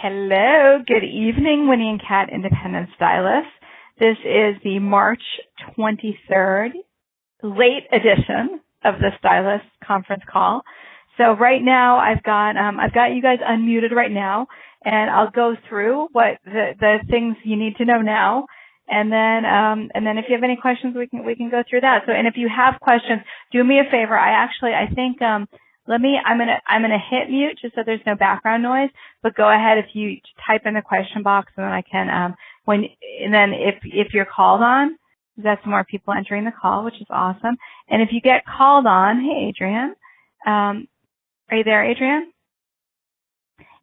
Hello, good evening, Winnie and Kat Independent Stylists. This is the March 23rd late edition of the Stylist conference call. So right now I've got you guys unmuted right now, and I'll go through what the things you need to know now, and then if you have any questions, we can go through that. So, and if you have questions, do me a favor. I'm gonna hit mute just so there's no background noise. But go ahead if you type in the question box, and then I can if you're called on, that's more people entering the call, which is awesome. And if you get called on, hey Adrienne, are you there, Adrienne?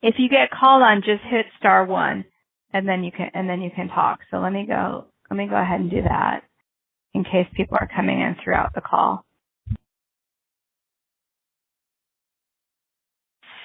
If you get called on, just hit *1, and then you can talk. So let me go ahead and do that in case people are coming in throughout the call.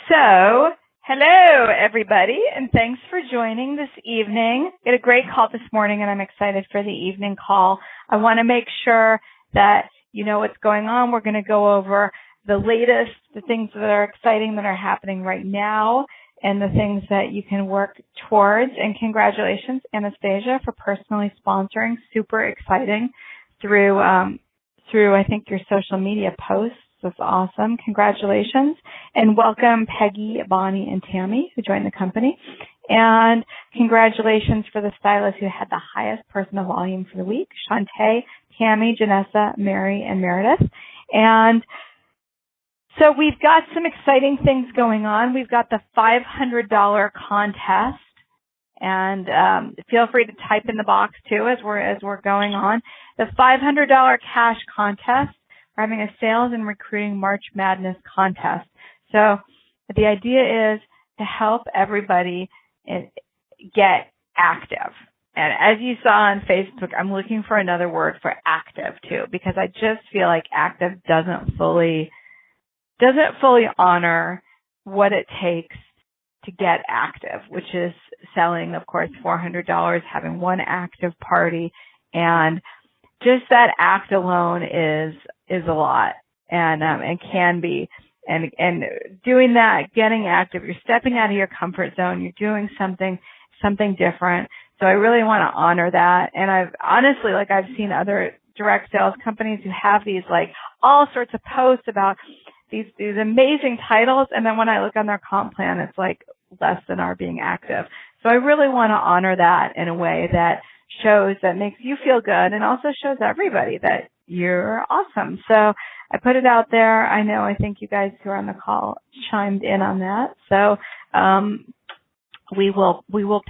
So, hello everybody, and thanks for joining this evening. We had a great call this morning, and I'm excited for the evening call. I want to make sure that you know what's going on. We're going to go over the latest, the things that are exciting that are happening right now, and the things that you can work towards. And congratulations, Anastasia, for personally sponsoring. Super exciting through I think your social media posts. That's awesome. Congratulations. And welcome Peggy, Bonnie, and Tammy, who joined the company. And congratulations for the stylists who had the highest personal volume for the week, Shantae, Tammy, Janessa, Mary, and Meredith. And so we've got some exciting things going on. We've got the $500 contest. And feel free to type in the box, too, as we're going on. The $500 cash contest. We're having a sales and recruiting March Madness contest. So the idea is to help everybody get active. And as you saw on Facebook, I'm looking for another word for active too, because I just feel like active doesn't fully honor what it takes to get active, which is selling, of course, $400, having one active party, and just that act alone is a lot, and can be, and doing that, getting active, you're stepping out of your comfort zone, you're doing something different. So I really want to honor that. And I've seen other direct sales companies who have these like all sorts of posts about these amazing titles, and then when I look on their comp plan, it's like less than our being active. So I really want to honor that in a way that makes you feel good, and also shows everybody that you're awesome. So I put it out there. I think you guys who are on the call chimed in on that. So we will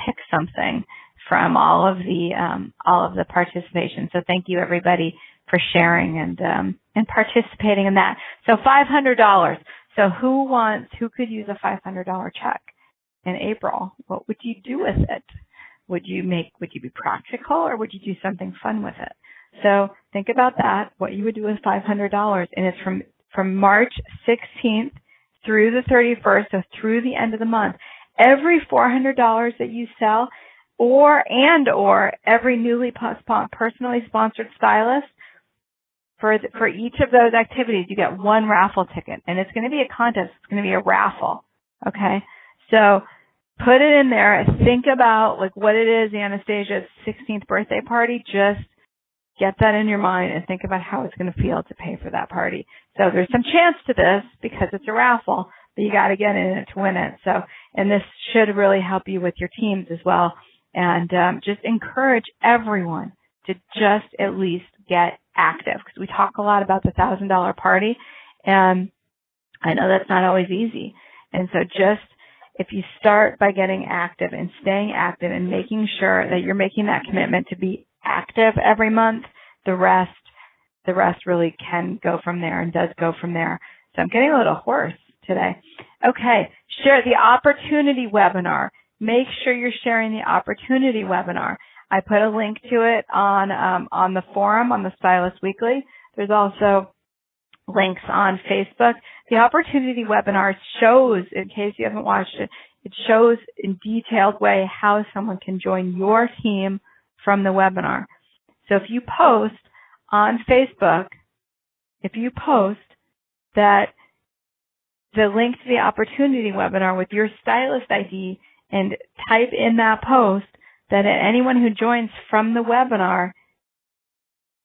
pick something from all of the participation. So thank you everybody for sharing and participating in that. So $500. So who could use a $500 check in April? What would you do with it? Would you be practical, or would you do something fun with it? So think about that, what you would do with $500. And it's from March 16th through the 31st, so through the end of the month. Every $400 that you sell, or every newly personally sponsored stylist, for each of those activities, you get one raffle ticket. And it's going to be a contest. It's going to be a raffle. Okay? So put it in there. Think about like what it is, Anastasia's 16th birthday party. Just get that in your mind and think about how it's going to feel to pay for that party. So there's some chance to this because it's a raffle, but you got to get in it to win it. So, and this should really help you with your teams as well. And just encourage everyone to just at least get active, because we talk a lot about the $1,000 party, and I know that's not always easy. And so just if you start by getting active and staying active and making sure that you're making that commitment to be active every month, the rest really can go from there and does go from there. So I'm getting a little hoarse today. Okay, share the opportunity webinar. Make sure you're sharing the opportunity webinar. I put a link to it on the forum, on the Stylist Weekly. There's also links on Facebook. The opportunity webinar shows, in case you haven't watched it, it shows in detailed way how someone can join your team from the webinar. So if you post on Facebook, that the link to the opportunity webinar with your stylist ID and type in that post that anyone who joins from the webinar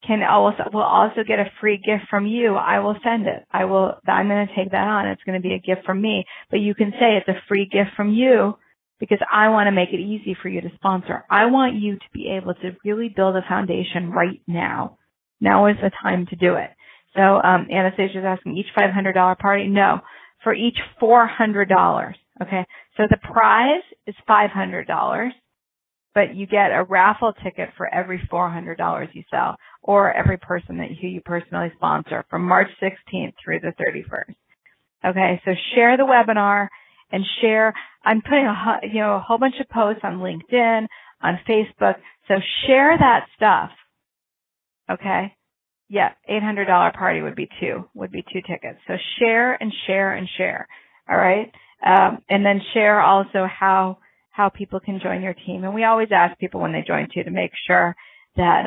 will also get a free gift from you. I will send it. I'm going to take that on. It's going to be a gift from me, but you can say it's a free gift from you because I want to make it easy for you to sponsor. I want you to be able to really build a foundation right now. Now is the time to do it. So Anastasia is asking, each $500 party? No, for each $400. Okay, so the prize is $500, but you get a raffle ticket for every $400 you sell, or every person who you personally sponsor from March 16th through the 31st. Okay, so share the webinar and share. I'm putting a whole bunch of posts on LinkedIn, on Facebook. So share that stuff. Okay. Yeah, $800 party would be two tickets. So share and share and share. All right. And then share also how people can join your team. And we always ask people when they join too to make sure that,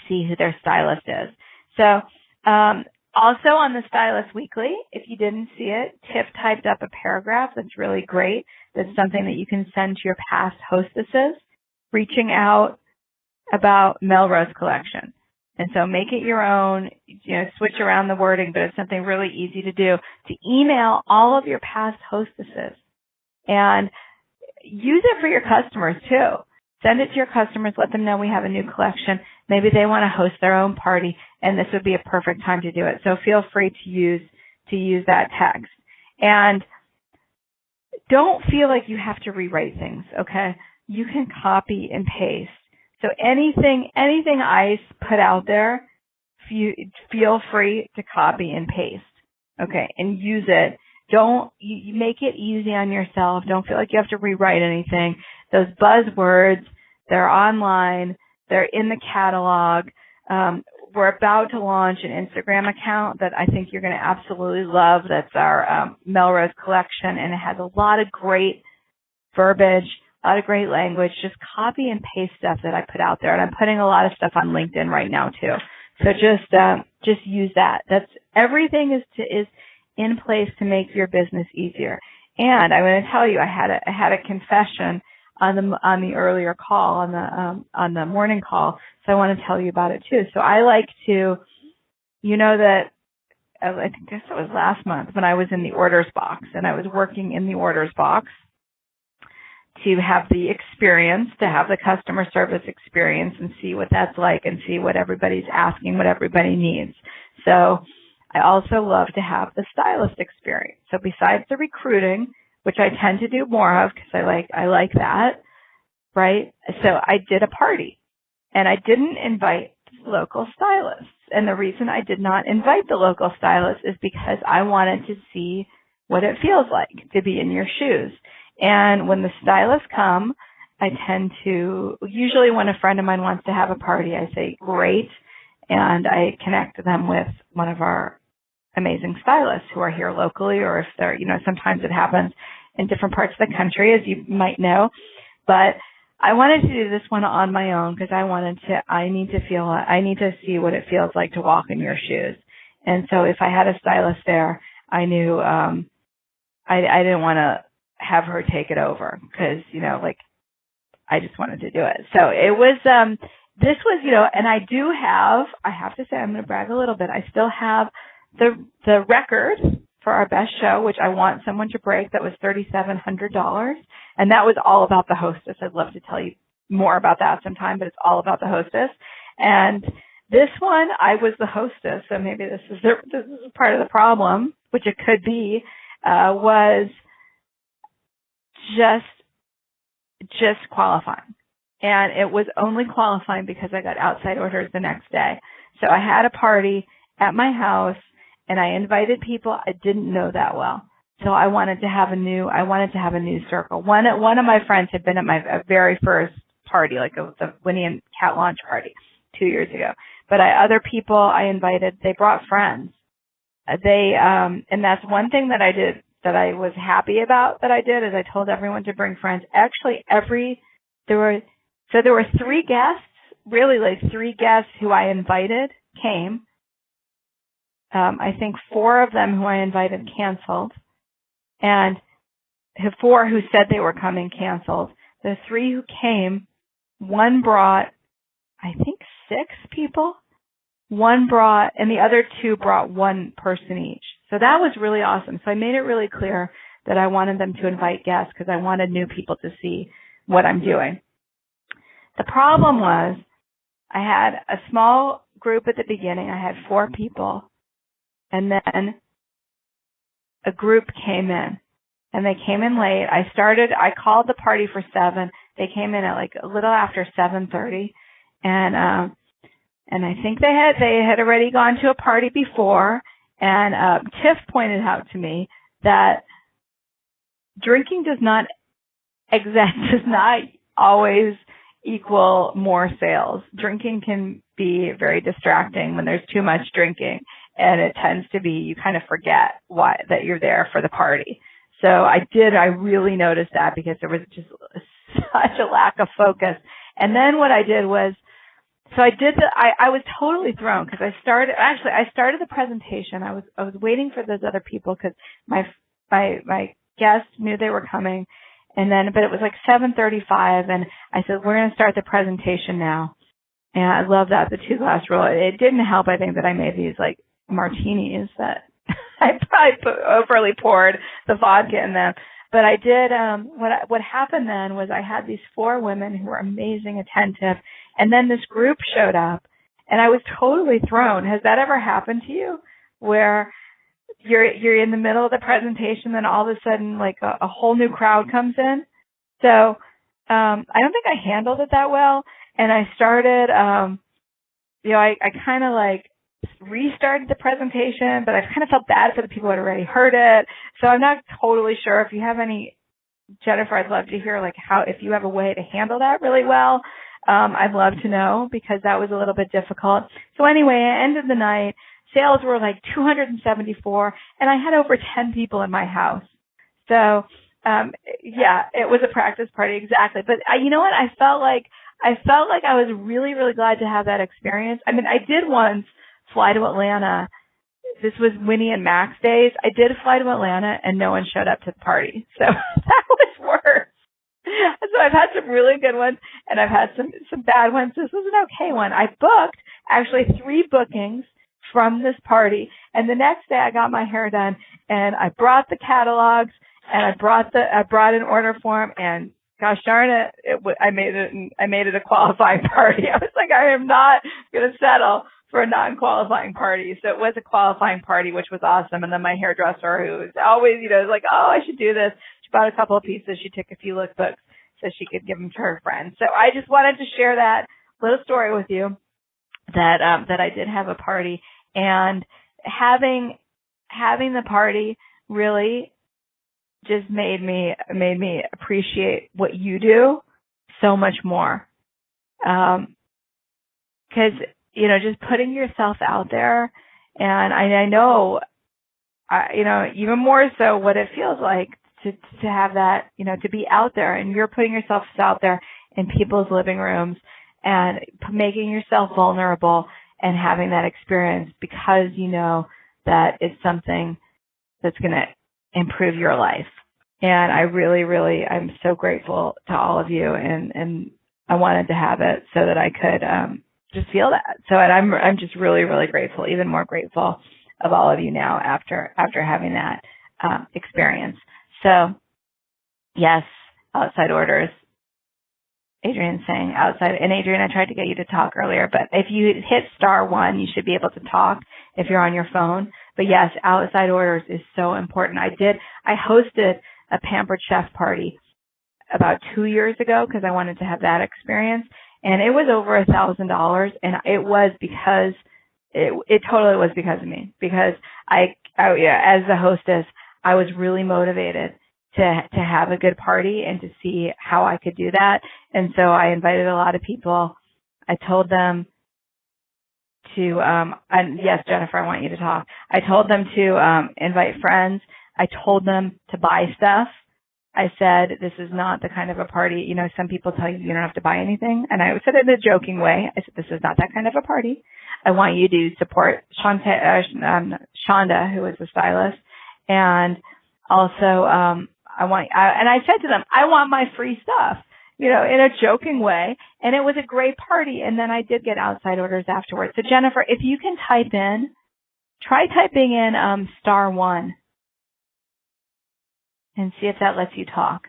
see who their stylist is. So, also on the Stylist Weekly, if you didn't see it, Tiff typed up a paragraph that's really great. That's something that you can send to your past hostesses, reaching out about Melrose Collection. And so make it your own, switch around the wording, but it's something really easy to do, to email all of your past hostesses and use it for your customers too. Send it to your customers, let them know we have a new collection. Maybe they want to host their own party, and this would be a perfect time to do it. So feel free to use that text. And don't feel like you have to rewrite things, okay? You can copy and paste. So anything I put out there, feel free to copy and paste, okay, and use it. You make it easy on yourself. Don't feel like you have to rewrite anything. Those buzzwords, they're online. They're in the catalog. We're about to launch an Instagram account that I think you're going to absolutely love. That's our Melrose Collection, and it has a lot of great verbiage, a lot of great language. Just copy and paste stuff that I put out there, and I'm putting a lot of stuff on LinkedIn right now too. So just use that. That's everything is in place to make your business easier. And I'm going to tell you, I had a confession on the earlier call, on the morning call, so I want to tell you about it too. So I like to, that I think this was last month when I was in the orders box, and I was working in the orders box to have the experience, to have the customer service experience and see what that's like and see what everybody's asking, what everybody needs. So I also love to have the stylist experience. So besides the recruiting, which I tend to do more of because I like that, right? So I did a party, and I didn't invite local stylists. And the reason I did not invite the local stylists is because I wanted to see what it feels like to be in your shoes. And when the stylists come, I tend to, usually when a friend of mine wants to have a party, I say, great, and I connect them with one of our amazing stylists who are here locally, or if they're, sometimes it happens in different parts of the country, as you might know. But I wanted to do this one on my own because I need to see what it feels like to walk in your shoes. And so if I had a stylist there, I knew, I didn't want to have her take it over because, I just wanted to do it. So it was, this was, and I have to say, I'm going to brag a little bit. I still have the record for our best show, which I want someone to break. That was $3,700. And that was all about the hostess. I'd love to tell you more about that sometime, but it's all about the hostess. And this one, I was the hostess. So maybe this is part of the problem, which it could be, was just qualifying. And it was only qualifying because I got outside orders the next day. So I had a party at my house, and I invited people I didn't know that well. So I wanted to have a new circle. One of my friends had been at my very first party, like the Winnie and Cat launch party 2 years ago. But other people I invited, they brought friends. And that's one thing that I did that I was happy about that I did, is I told everyone to bring friends. Actually, there were 3 guests, really like 3 guests who I invited came. I think 4 of them who I invited canceled. And 4 who said they were coming canceled. The 3 who came, one brought, I think, 6 people. One brought, and the other 2 brought 1 person each. So that was really awesome. So I made it really clear that I wanted them to invite guests because I wanted new people to see what I'm doing. The problem was I had a small group at the beginning. I had 4 people, and then a group came in, and they came in late. I called the party for 7. They came in at like a little after 7:30, and I think they had already gone to a party before. And Tiff pointed out to me that drinking does not always equal more sales. Drinking can be very distracting when there's too much drinking, and it tends to be you kind of forget that you're there for the party. So I really noticed that because there was just such a lack of focus. And then what I did was, I was totally thrown because I started the presentation. I was waiting for those other people because my guests knew they were coming, but it was like 7:35, and I said, we're going to start the presentation now. And I love that, the 2-glass rule. It didn't help, I think, that I made these like martinis that I probably overly poured the vodka in them. But I did, what happened then was I had these 4 women who were amazing, attentive, and then this group showed up, and I was totally thrown. Has that ever happened to you where you're in the middle of the presentation, then all of a sudden like a whole new crowd comes in? So I don't think I handled it that well, and I started, I kind of like restarted the presentation, but I kind of felt bad for the people who had already heard it. So I'm not totally sure. If you have any, Jennifer, I'd love to hear like if you have a way to handle that really well. I'd love to know because that was a little bit difficult. So anyway, I ended the night. Sales were like 274, and I had over 10 people in my house. So it was a practice party, exactly. But you know what? I felt like I was really, really glad to have that experience. I mean, I did once fly to Atlanta. This was Winnie and Max days. I did fly to Atlanta, and no one showed up to the party. So that was worse. So I've had some really good ones, and I've had some bad ones. This was an okay one. I booked actually 3 bookings from this party, and the next day I got my hair done, and I brought the catalogs, and I brought an order form, and gosh darn it, I made it a qualifying party. I was like, I am not going to settle for a non-qualifying party. So it was a qualifying party, which was awesome. And then my hairdresser, who is always, like, oh, I should do this. She bought a couple of pieces. She took a few lookbooks so she could give them to her friends. So I just wanted to share that little story with you that I did have a party, and having the party really just made me appreciate what you do so much more. 'Cause just putting yourself out there, and I know, even more so what it feels like to have that, to be out there, and you're putting yourself out there in people's living rooms and making yourself vulnerable and having that experience because you know that it's something that's going to improve your life. And I really, really, I'm so grateful to all of you, and I wanted to have it so that I could just feel that. So, and I'm just really, really grateful, even more grateful of all of you now after having that experience. So, yes, outside orders. Adrian's saying outside, and Adrian, I tried to get you to talk earlier, but if you hit *1, you should be able to talk if you're on your phone. But yes, outside orders is so important. I hosted a Pampered Chef party about 2 years ago because I wanted to have that experience, and it was over $1,000, and it was because it totally was because of me, because I as the hostess, I was really motivated to have a good party and to see how I could do that. And so I invited a lot of people. I told them to, and yes, Jennifer, I want you to talk. I told them to invite friends. I told them to buy stuff. I said, this is not the kind of a party, some people tell you don't have to buy anything. And I said it in a joking way. I said, this is not that kind of a party. I want you to support Shonda, who is a stylist. And also, and I said to them, I want my free stuff, in a joking way. And it was a great party. And then I did get outside orders afterwards. So Jennifer, if you can try typing in *1 and see if that lets you talk.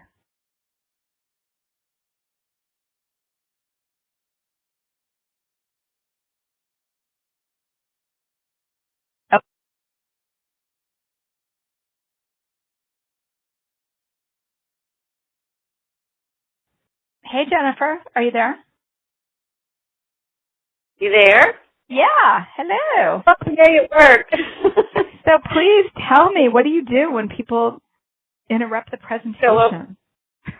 Oh. Hey, Jennifer, are you there? You there? Yeah, hello. Oh, yay, it worked. So please tell me, what do you do when people interrupt the presentation?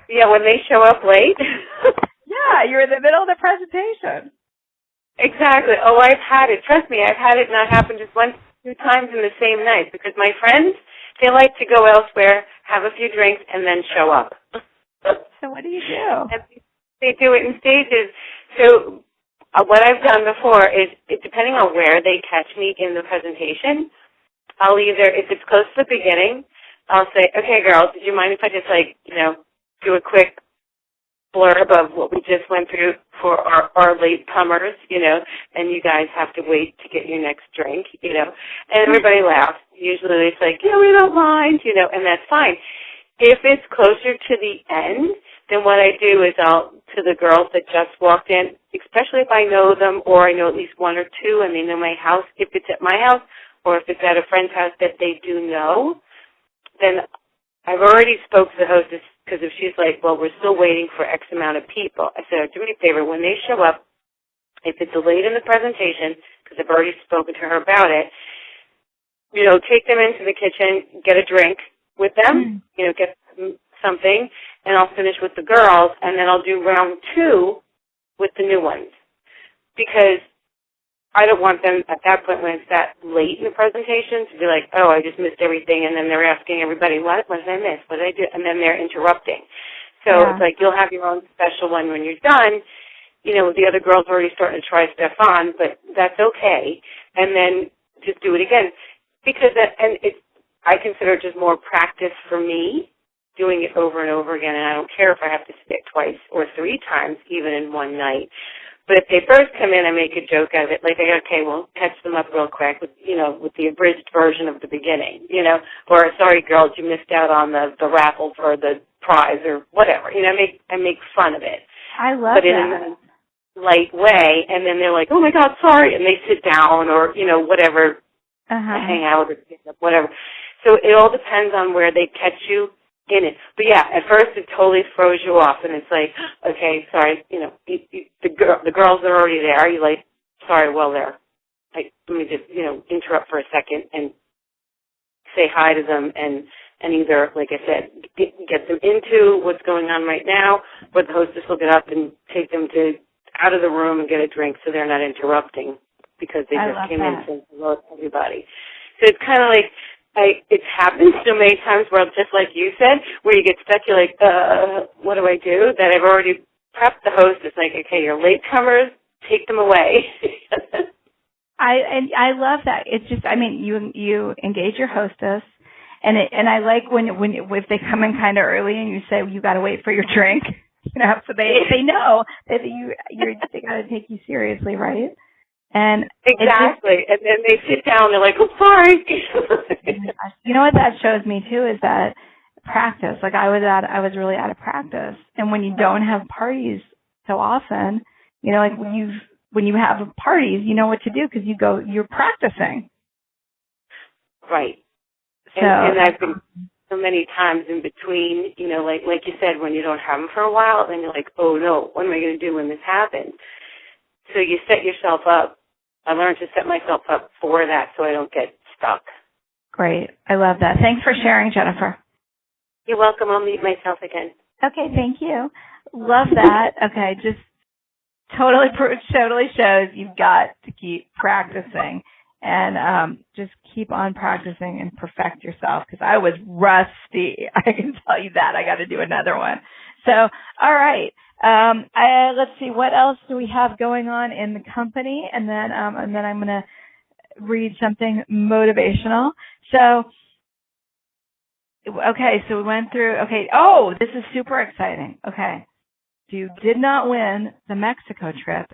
When they show up late. Yeah, you're in the middle of the presentation. Exactly. Oh, I've had it. Trust me, I've had it not happen just 1-2 times in the same night because my friends, they like to go elsewhere, have a few drinks, and then show up. So what do you do? And they do it in stages. So what I've done before is, depending on where they catch me in the presentation, I'll either, if it's close to the beginning, I'll say, okay, girls, did you mind if I just, do a quick blurb of what we just went through for our latecomers, and you guys have to wait to get your next drink, and everybody laughs. Usually it's like, yeah, we don't mind, and that's fine. If it's closer to the end, then what I do is to the girls that just walked in, especially if I know them or I know at least one or two and they know my house, if it's at my house or if it's at a friend's house that they do know, then I've already spoke to the hostess because if she's like, well, we're still waiting for X amount of people, I said, do me a favor, when they show up, if it's late in the presentation, because I've already spoken to her about it, take them into the kitchen, get a drink with them, get something, and I'll finish with the girls, and then I'll do round 2 with the new ones. Because I don't want them at that point when it's that late in the presentation to be like, oh, I just missed everything, and then they're asking everybody, what did I miss? What did I do? And then they're interrupting. So It's like you'll have your own special one when you're done. The other girls are already starting to try stuff on, but that's okay. And then just do it again. Because I consider it just more practice for me, doing it over and over again, and I don't care if I have to say it 2 or 3 times, even in one night. But if they first come in, I make a joke out of it, like, okay, we'll catch them up real quick with, with the abridged version of the beginning, or sorry, girls, you missed out on the raffle for the prize or whatever. I make fun of it. I love but in a light way, and then they're like, oh my God, sorry, and they sit down or, whatever, hang out or whatever. So it all depends on where they catch you in it. But yeah, at first it totally throws you off, and it's like, okay, sorry, the girls are already there. You're like, sorry, well, let me just, interrupt for a second and say hi to them and either, like I said, get them into what's going on right now, or the hostess will get up and take them out of the room and get a drink so they're not interrupting because they just came in saying hello to everybody. So it's kind of like, it's happened so many times where, just like you said, where you get stuck, you're like, what do I do? That I've already prepped the host. It's like, okay, your latecomers, take them away. I love that. It's just, you engage your hostess, and I like when if they come in kind of early and you say, well, you got to wait for your drink, so they know that they got to take you seriously, right? And exactly. And then they sit down, they're like, oh, sorry. You know what that shows me too is that practice. Like I was really out of practice. And when you don't have parties so often, like when you have parties, you know what to do because you're practicing. Right. So, and I've been so many times in between, like you said, when you don't have them for a while, then you're like, oh no, what am I going to do when this happens? So you set yourself up. I learned to set myself up for that so I don't get stuck. Great. I love that. Thanks for sharing, Jennifer. You're welcome. I'll mute myself again. Okay, thank you. Love that. Okay, just totally shows you've got to keep practicing and just keep on practicing and perfect yourself because I was rusty. I can tell you that. I got to do another one. So, all right. Let's see, what else do we have going on in the company? And then I'm going to read something motivational. So Okay, so we went through, okay, oh, this is super exciting. Okay, if you did not win the Mexico trip,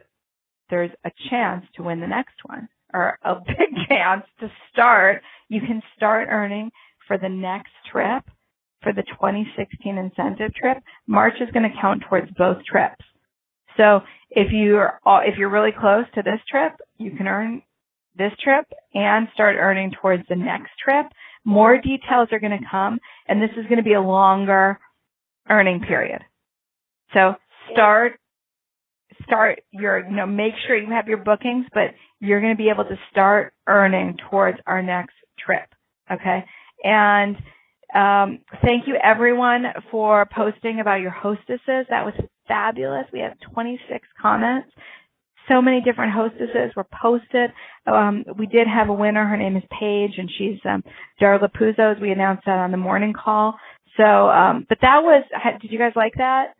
there's a chance to win the next one, or a big chance to start. You can start earning for the next trip, for the 2016 incentive trip. March is going to count towards both trips. So if you're really close to this trip, you can earn this trip and start earning towards the next trip. More details are going to come, and this is going to be a longer earning period. So make sure you have your bookings, but you're going to be able to start earning towards our next trip. Okay. And thank you everyone for posting about your hostesses. That was fabulous. We have 26 comments. So many different hostesses were posted. We did have a winner. Her name is Paige, and she's Darla Puzos. We announced that on the morning call. So, but that was, did you guys like that?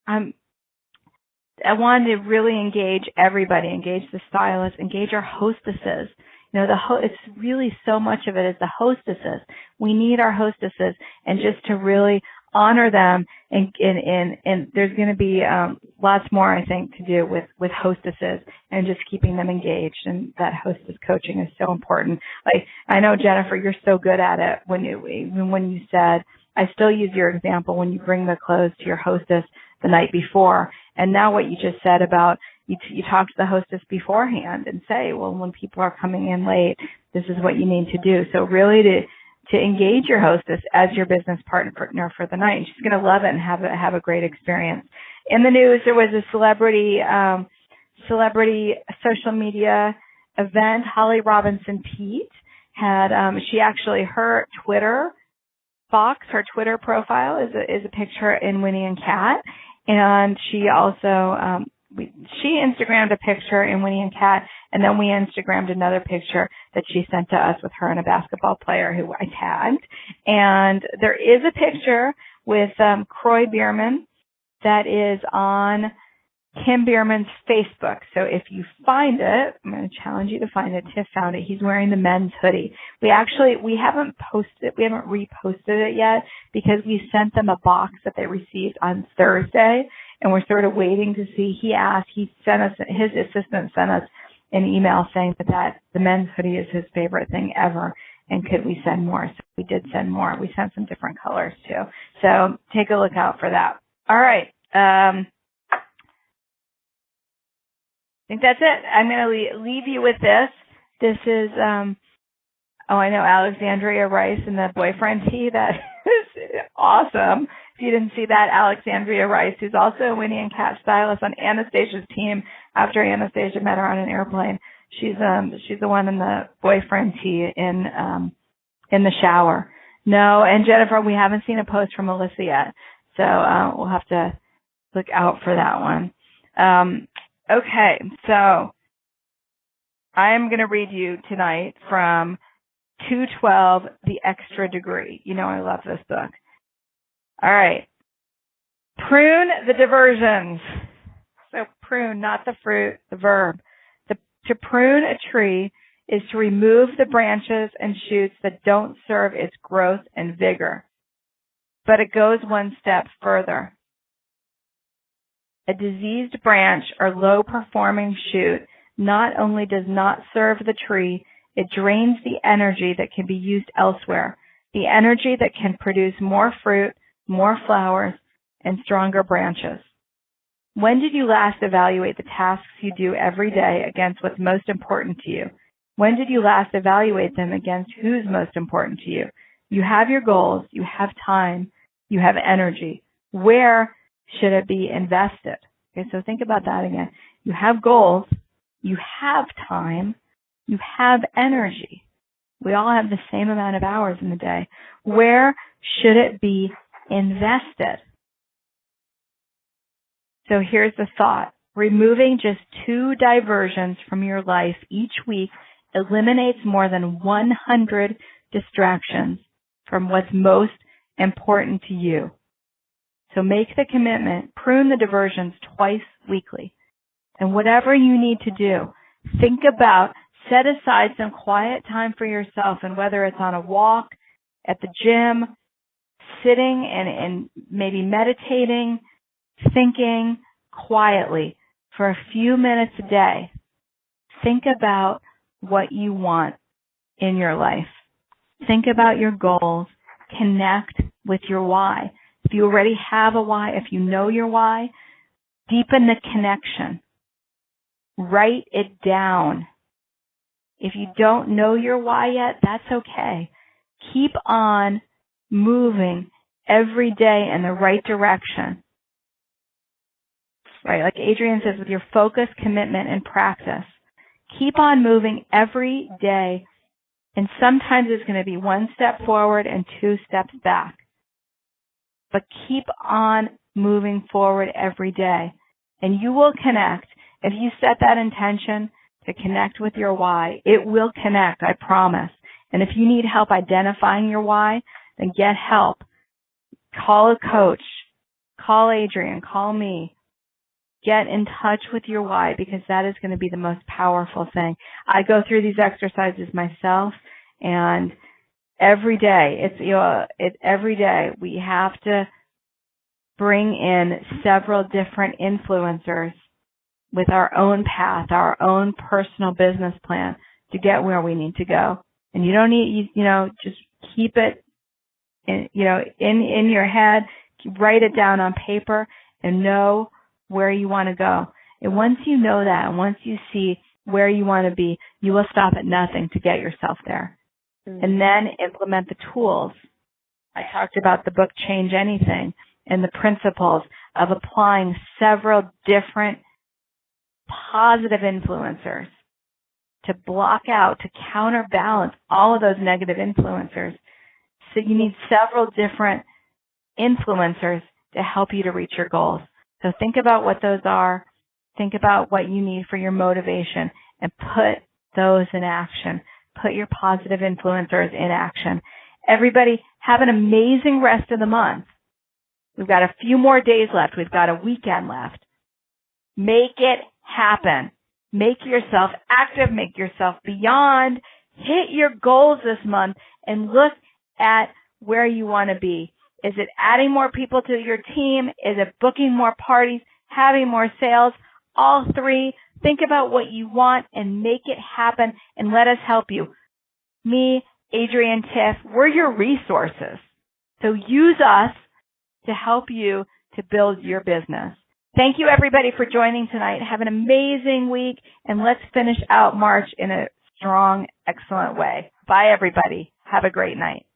I wanted to really engage everybody, engage the stylists, engage our hostesses. You know, it's really so much of it is the hostesses. We need our hostesses, and just to really honor them, and there's going to be lots more, I think, to do with hostesses and just keeping them engaged. And that hostess coaching is so important. Like, I know, Jennifer, you're so good at it. Even when you said, I still use your example when you bring the clothes to your hostess the night before. And now what you just said about you talk to the hostess beforehand and say, well, when people are coming in late, this is what you need to do. So really to engage your hostess as your business partner for the night. And she's going to love it and have a great experience. In the news, there was a celebrity social media event. Holly Robinson Peete had her Twitter box, her Twitter profile is a picture in Winnie and Kat, and she also she Instagrammed a picture in Winnie and Kat, and then we Instagrammed another picture that she sent to us with her and a basketball player who I tagged. And there is a picture with Croy Bierman that is on Kim Bierman's Facebook. So if you find it, I'm going to challenge you to find it. Tiff found it. He's wearing the men's hoodie. We haven't reposted it yet because we sent them a box that they received on Thursday, and we're sort of waiting to see. His assistant sent us an email saying that the men's hoodie is his favorite thing ever, and could we send more? So we did send more. We sent some different colors too. So take a look out for that. All right. I think that's it. I'm going to leave you with this. This is, I know, Alexandria Rice and the boyfriend tee. That is awesome. If you didn't see that, Alexandria Rice, who's also a Winnie and Kat stylist on Anastasia's team after Anastasia met her on an airplane. She's the one in the boyfriend tee in the shower. No, and Jennifer, we haven't seen a post from Melissa yet, so we'll have to look out for that one. Okay, so I'm going to read you tonight from 212, The Extra Degree. You know I love this book. All right. Prune the diversions. So prune, not the fruit, the verb. To prune a tree is to remove the branches and shoots that don't serve its growth and vigor. But it goes one step further. A diseased branch or low-performing shoot not only does not serve the tree, it drains the energy that can be used elsewhere, the energy that can produce more fruit, more flowers, and stronger branches. When did you last evaluate the tasks you do every day against what's most important to you? When did you last evaluate them against who's most important to you? You have your goals, you have time, you have energy. Where should it be invested? Okay, so think about that again. You have goals, you have time, you have energy. We all have the same amount of hours in the day. Where should it be invested? So here's the thought. Removing just 2 diversions from your life each week eliminates more than 100 distractions from what's most important to you. So make the commitment, prune the diversions twice weekly. And whatever you need to do, think about, set aside some quiet time for yourself, and whether it's on a walk, at the gym, sitting and maybe meditating, thinking quietly for a few minutes a day. Think about what you want in your life. Think about your goals. Connect with your why. If you already have a why, if you know your why, deepen the connection. Write it down. If you don't know your why yet, that's okay. Keep on moving every day in the right direction. Right, like Adrienne says, with your focus, commitment, and practice. Keep on moving every day, and sometimes it's going to be one step forward and two steps back. But keep on moving forward every day, and you will connect. If you set that intention to connect with your why, it will connect, I promise. And if you need help identifying your why, then get help. Call a coach. Call Adrienne. Call me. Get in touch with your why, because that is going to be the most powerful thing. I go through these exercises myself, and every day, every day we have to bring in several different influencers with our own path, our own personal business plan to get where we need to go. And you don't need, just keep it in your head, write it down on paper, and know where you want to go. And once you know that, and once you see where you want to be, you will stop at nothing to get yourself there. Mm-hmm. And then implement the tools. I talked about the book Change Anything and the principles of applying several different positive influencers to block out, to counterbalance all of those negative influencers. So you need several different influencers to help you to reach your goals. So think about what those are. Think about what you need for your motivation and put those in action. Put your positive influencers in action. Everybody, have an amazing rest of the month. We've got a few more days left. We've got a weekend left. Make it happen. Make yourself active. Make yourself beyond. Hit your goals this month and look at where you want to be. Is it adding more people to your team? Is it booking more parties? Having more sales? All three. Think about what you want and make it happen, and let us help you. Me, Adrienne, Tiff, we're your resources. So use us to help you to build your business. Thank you, everybody, for joining tonight. Have an amazing week, and let's finish out March in a strong, excellent way. Bye, everybody. Have a great night.